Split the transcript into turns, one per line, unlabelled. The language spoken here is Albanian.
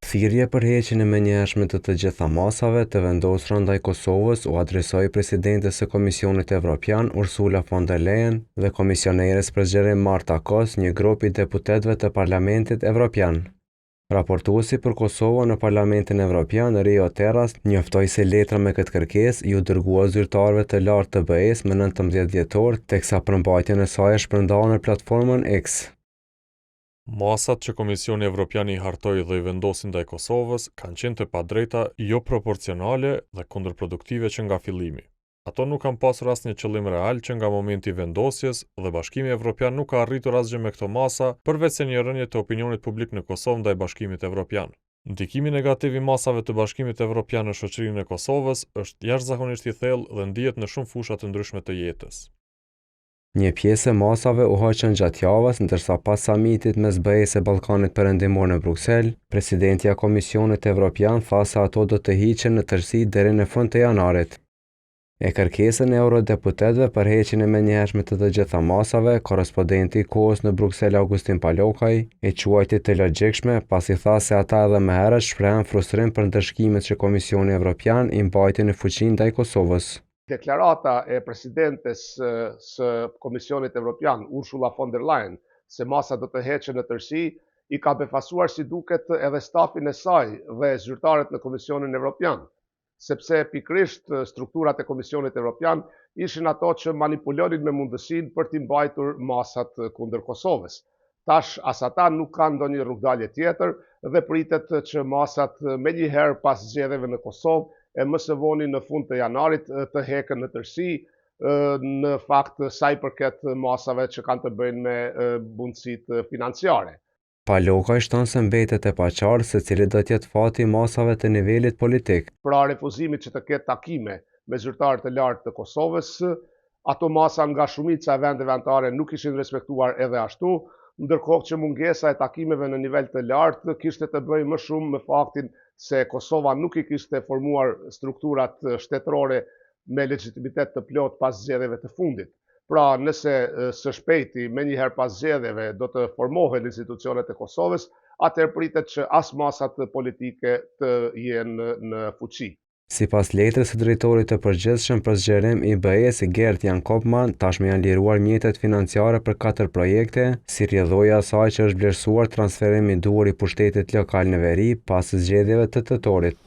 Thirrje për heqjen e menjëhershme të gjitha masave të vendosura ndaj Kosovës u adresoi presidentes së Komisionit Evropian Ursula von der Leyen dhe komisioneres për zgjerim Marta Kos, një grup i deputetëve të Parlamentit Evropian. Raportuesi për Kosovën në Parlamentin Evropian, Rio Terras, njoftoi se letra me këtë kërkesë ju dërgua zyrtarëve të lartë të BE-s më 19 dhjetor, teksa përmbajtjen e saj është shpërndarë në platformën X.
Masat që Komisioni Evropian i hartoi dhe i vendosi ndaj Kosovës kanë qenë të padrejta, jo proporcionale dhe kundërproduktive që nga fillimi. Ato nuk kanë pasur asnjë qëllim real që nga momenti i vendosjes dhe Bashkimi Evropian nuk ka arritur asgjë me këto masa, përveç se një rënje të opinionit publik në Kosovë ndaj Bashkimit Evropian. Ndikimi negativ i masave të Bashkimit Evropian në shoqërinë e Kosovës është jashtëzakonisht i thellë dhe ndihet në shumë fusha të ndryshme të jetës.
Një pjesë e masave u hoqën gjatë javës, ndërsa pas samitit mes BE-s e Ballkanit Perëndimor në Bruksel, presidentja e Komisionit Evropian tha se ato do të hiqen në tërësi deri në fund të janarit. E kërkesën e eurodeputetëve për heqjen e menjëhershme të gjitha masave, korrespondenti i kohës në Bruksel Augustin Palokaj e quajti të logjikshme, pasi tha se ata edhe më herët shprehen frustrim për ndëshkimet që Komisioni Evropian i mbajti në fuqi ndaj Kosovës.
Deklarata e presidentes së Komisionit Evropian, Ursula von der Leyen, se masa do të heqen në tërësi, i ka befasuar si duket edhe stafin e saj dhe zyrtarët në Komisionin Evropian, sepse pikrisht strukturat e Komisionit Evropian ishin ato që manipulonin me mundësinë për t'i mbajtur masat kundër Kosovës. Tash as ata nuk kanë ndonjë rrugdalje tjetër dhe pritet që masat menjëherë pas zgjedhjeve në Kosovë e më së voni në fund të janarit të heken në tërësi, në fakt sa i përket masave që kanë të bëjnë me mundësitë financiare.
Palokaj shton se mbetet e paqartë se cili do të jetë fati i masave të nivelit politik.
Pra refuzimit që të ketë takime me zyrtarët e lartë të Kosovës, ato masa nga shumica e vendeve anëtare nuk ishin respektuar edhe ashtu, ndërkohë që mungesa e takimeve në nivel të lartë kishte të bëjë më shumë me faktin se Kosova nuk i kishte formuar strukturat shtetërore me legitimitet të plot pas zgjedhjeve të fundit. Pra, nëse së shpejti menjëherë pas zgjedhjeve do të formohen institucionet e Kosovës, atëherë pritet që as masat politike të jenë në fuqi.
Sipas letrës së drejtorit të përgjithshëm për zgjerim i BE-s, Gert Jan Kopman, tashmë janë liruar mjetet financiare për 4 projekte, si rrjedhoja e saj që është vlerësuar transferimi i duhur i pushtetit lokal në veri pas zgjedhjeve të tetorit.